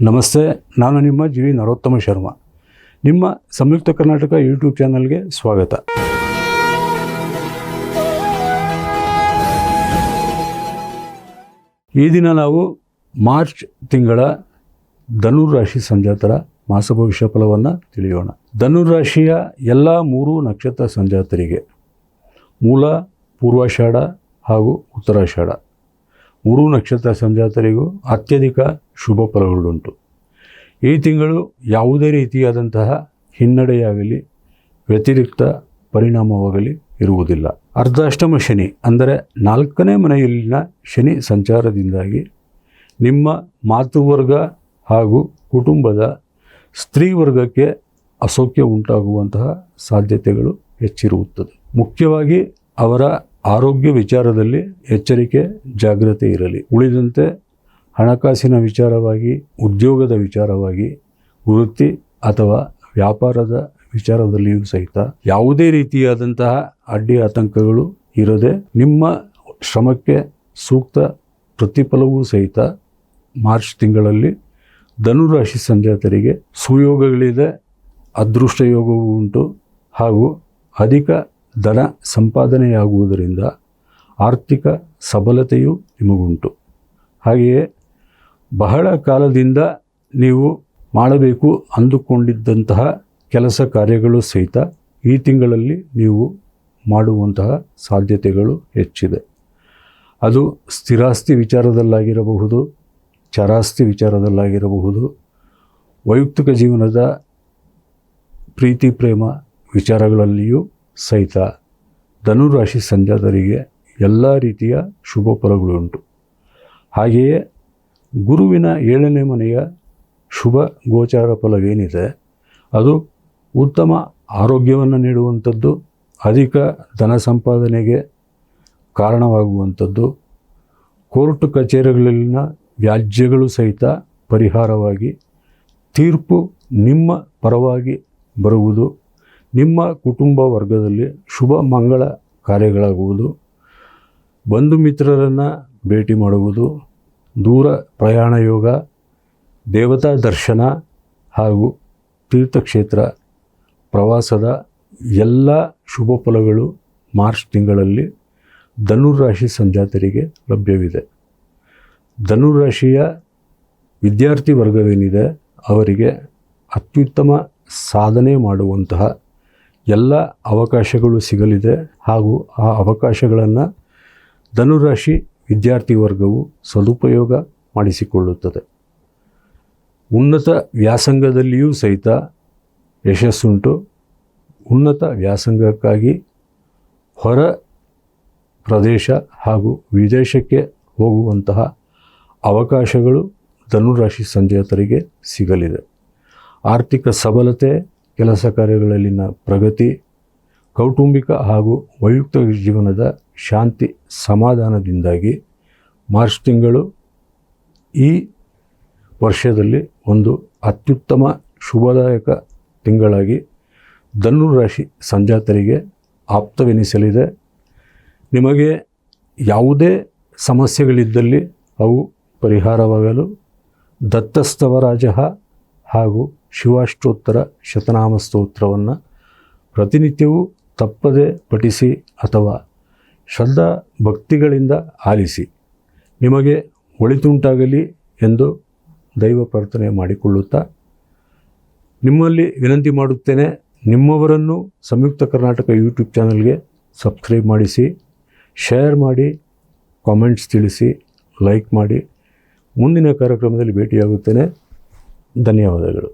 ನಮಸ್ತೆ, ನಾನು ನಿಮ್ಮ ಜಿ ವಿ ನರೋತ್ತಮ ಶರ್ಮಾ. ನಿಮ್ಮ ಸಂಯುಕ್ತ ಕರ್ನಾಟಕ ಯೂಟ್ಯೂಬ್ ಚಾನಲ್ಗೆ ಸ್ವಾಗತ. ಈ ದಿನ ನಾವು ಮಾರ್ಚ್ ತಿಂಗಳ ಧನುರಾಶಿ ಸಂಜಾತರ ಮಾಸ ಭವಿಷ್ಯ ಫಲವನ್ನು ತಿಳಿಯೋಣ. ಧನುರಾಶಿಯ ಎಲ್ಲ 3 ನಕ್ಷತ್ರ ಸಂಜಾತರಿಗೆ ಮೂಲ, ಪೂರ್ವಾಷಾಢ ಹಾಗೂ ಉತ್ತರಾಷಾಢ 3 ನಕ್ಷತ್ರ ಸಂಜಾತರಿಗೂ ಅತ್ಯಧಿಕ ಶುಭ ಫಲಗಳುಂಟು. ಈ ತಿಂಗಳು ಯಾವುದೇ ರೀತಿಯಾದಂತಹ ಹಿನ್ನಡೆಯಾಗಲಿ ವ್ಯತಿರಿಕ್ತ ಪರಿಣಾಮವಾಗಲಿ ಇರುವುದಿಲ್ಲ. ಅರ್ಧಾಷ್ಟಮ ಶನಿ ಅಂದರೆ 4ನೇ ಮನೆಯಲ್ಲಿನ ಶನಿ ಸಂಚಾರದಿಂದಾಗಿ ನಿಮ್ಮ ಮಾತೃವರ್ಗ ಹಾಗೂ ಕುಟುಂಬದ ಸ್ತ್ರೀ ವರ್ಗಕ್ಕೆ ಅಸೌಖ್ಯ ಉಂಟಾಗುವಂತಹ ಸಾಧ್ಯತೆಗಳು ಹೆಚ್ಚಿರುತ್ತದೆ. ಮುಖ್ಯವಾಗಿ ಅವರ ಆರೋಗ್ಯ ವಿಚಾರದಲ್ಲಿ ಎಚ್ಚರಿಕೆ, ಜಾಗ್ರತೆ ಇರಲಿ. ಉಳಿದಂತೆ ಹಣಕಾಸಿನ ವಿಚಾರವಾಗಿ, ಉದ್ಯೋಗದ ವಿಚಾರವಾಗಿ, ವೃತ್ತಿ ಅಥವಾ ವ್ಯಾಪಾರದ ವಿಚಾರದಲ್ಲಿಯೂ ಸಹಿತ ಯಾವುದೇ ರೀತಿಯಾದಂತಹ ಅಡ್ಡಿ ಆತಂಕಗಳು ಇರದೆ ನಿಮ್ಮ ಶ್ರಮಕ್ಕೆ ಸೂಕ್ತ ಪ್ರತಿಫಲವೂ ಸಹಿತ ಮಾರ್ಚ್ ತಿಂಗಳಲ್ಲಿ ಧನುರಾಶಿ ಸಂಜಾತರಿಗೆ ಸುಯೋಗಗಳಿದೆ. ಅದೃಷ್ಟ ಯೋಗವೂ ಉಂಟು ಹಾಗೂ ಅಧಿಕ ಧನ ಸಂಪಾದನೆಯಾಗುವುದರಿಂದ ಆರ್ಥಿಕ ಸಬಲತೆಯೂ ನಿಮಗುಂಟು. ಹಾಗೆಯೇ ಬಹಳ ಕಾಲದಿಂದ ನೀವು ಮಾಡಬೇಕು ಅಂದುಕೊಂಡಿದ್ದಂತಹ ಕೆಲಸ ಕಾರ್ಯಗಳು ಸಹಿತ ಈ ತಿಂಗಳಲ್ಲಿ ನೀವು ಮಾಡುವಂತಹ ಸಾಧ್ಯತೆಗಳು ಹೆಚ್ಚಿದೆ. ಅದು ಸ್ಥಿರಾಸ್ತಿ ವಿಚಾರದಲ್ಲಾಗಿರಬಹುದು, ಚರಾಸ್ತಿ ವಿಚಾರದಲ್ಲಾಗಿರಬಹುದು, ವೈಯಕ್ತಿಕ ಜೀವನದ ಪ್ರೀತಿ ಪ್ರೇಮ ವಿಚಾರಗಳಲ್ಲಿಯೂ ಸಹಿತ ಧನುರಾಶಿ ಸಂಜಾತರಿಗೆ ಎಲ್ಲ ರೀತಿಯ ಶುಭ ಫಲಗಳುಂಟು. ಹಾಗೆಯೇ ಗುರುವಿನ 7ನೇ ಮನೆಯ ಶುಭ ಗೋಚಾರ ಫಲವೇನಿದೆ ಅದು ಉತ್ತಮ ಆರೋಗ್ಯವನ್ನು ನೀಡುವಂಥದ್ದು, ಅಧಿಕ ಧನ ಸಂಪಾದನೆಗೆ ಕಾರಣವಾಗುವಂಥದ್ದು, ಕೋರ್ಟ್ ಕಚೇರಿಗಳಲ್ಲಿನ ವ್ಯಾಜ್ಯಗಳು ಸಹಿತ ಪರಿಹಾರವಾಗಿ ತೀರ್ಪು ನಿಮ್ಮ ಪರವಾಗಿ ಬರುವುದು, ನಿಮ್ಮ ಕುಟುಂಬ ವರ್ಗದಲ್ಲಿ ಶುಭ ಮಂಗಳ ಕಾರ್ಯಗಳಾಗುವುದು, ಬಂಧು ಮಿತ್ರರನ್ನು ಭೇಟಿ ಮಾಡುವುದು, ದೂರ ಪ್ರಯಾಣ ಯೋಗ, ದೇವತಾ ದರ್ಶನ ಹಾಗೂ ತೀರ್ಥಕ್ಷೇತ್ರ ಪ್ರವಾಸದ ಎಲ್ಲ ಶುಭ ಫಲಗಳು ಮಾರ್ಚ್ ತಿಂಗಳಲ್ಲಿ ಧನುರಾಶಿ ಸಂಜಾತರಿಗೆ ಲಭ್ಯವಿದೆ. ಧನುರಾಶಿಯ ವಿದ್ಯಾರ್ಥಿ ವರ್ಗವೇನಿದೆ ಅವರಿಗೆ ಅತ್ಯುತ್ತಮ ಸಾಧನೆ ಮಾಡುವಂತಹ ಎಲ್ಲ ಅವಕಾಶಗಳು ಸಿಗಲಿದೆ ಹಾಗೂ ಆ ಅವಕಾಶಗಳನ್ನು ಧನುರಾಶಿ ವಿದ್ಯಾರ್ಥಿ ವರ್ಗವು ಸದುಪಯೋಗ ಮಾಡಿಸಿಕೊಳ್ಳುತ್ತದೆ. ಉನ್ನತ ವ್ಯಾಸಂಗದಲ್ಲಿಯೂ ಸಹಿತ ಯಶಸ್ಸುಂಟು. ಉನ್ನತ ವ್ಯಾಸಂಗಕ್ಕಾಗಿ ಹೊರ ಪ್ರದೇಶ ಹಾಗೂ ವಿದೇಶಕ್ಕೆ ಹೋಗುವಂತಹ ಅವಕಾಶಗಳು ಧನುರಾಶಿ ಸಂಜಾತರಿಗೆ ಸಿಗಲಿದೆ. ಆರ್ಥಿಕ ಸಬಲತೆ, ಕೆಲಸ ಕಾರ್ಯಗಳಲ್ಲಿನ ಪ್ರಗತಿ, ಕೌಟುಂಬಿಕ ಹಾಗೂ ವೈಯಕ್ತಿಕ ಜೀವನದ ಶಾಂತಿ ಸಮಾಧಾನದಿಂದಾಗಿ ಮಾರ್ಚ್ ತಿಂಗಳು ಈ ವರ್ಷದಲ್ಲಿ ಒಂದು ಅತ್ಯುತ್ತಮ ಶುಭದಾಯಕ ತಿಂಗಳಾಗಿ ಧನುರಾಶಿ ಸಂಜಾತರಿಗೆ ಆಪ್ತವೆನಿಸಲಿದೆ. ನಿಮಗೆ ಯಾವುದೇ ಸಮಸ್ಯೆಗಳಿದ್ದಲ್ಲಿ ಅವು ಪರಿಹಾರವಾಗಲು ದತ್ತಸ್ತವರಾಜ ಹಾಗೂ ಶಿವಾಷ್ಟೋತ್ತರ ಶತನಾಮ ಸ್ತೋತ್ರವನ್ನು ಪ್ರತಿನಿತ್ಯವೂ ತಪ್ಪದೆ ಪಠಿಸಿ ಅಥವಾ ಶ್ರದ್ಧಾ ಭಕ್ತಿಗಳಿಂದ ಆಲಿಸಿ ನಿಮಗೆ ಒಳಿತುಂಟಾಗಲಿ ಎಂದು ದೈವ ಪ್ರಾರ್ಥನೆ ಮಾಡಿಕೊಳ್ಳುತ್ತಾ ನಿಮ್ಮಲ್ಲಿ ವಿನಂತಿ ಮಾಡುತ್ತೇನೆ, ನಿಮ್ಮವರನ್ನು ಸಂಯುಕ್ತ ಕರ್ನಾಟಕ ಯೂಟ್ಯೂಬ್ ಚಾನಲ್ಗೆ ಸಬ್ಸ್ಕ್ರೈಬ್ ಮಾಡಿಸಿ, ಶೇರ್ ಮಾಡಿ, ಕಾಮೆಂಟ್ಸ್ ತಿಳಿಸಿ, ಲೈಕ್ ಮಾಡಿ. ಮುಂದಿನ ಕಾರ್ಯಕ್ರಮದಲ್ಲಿ ಭೇಟಿಯಾಗುತ್ತೇನೆ. ಧನ್ಯವಾದಗಳು.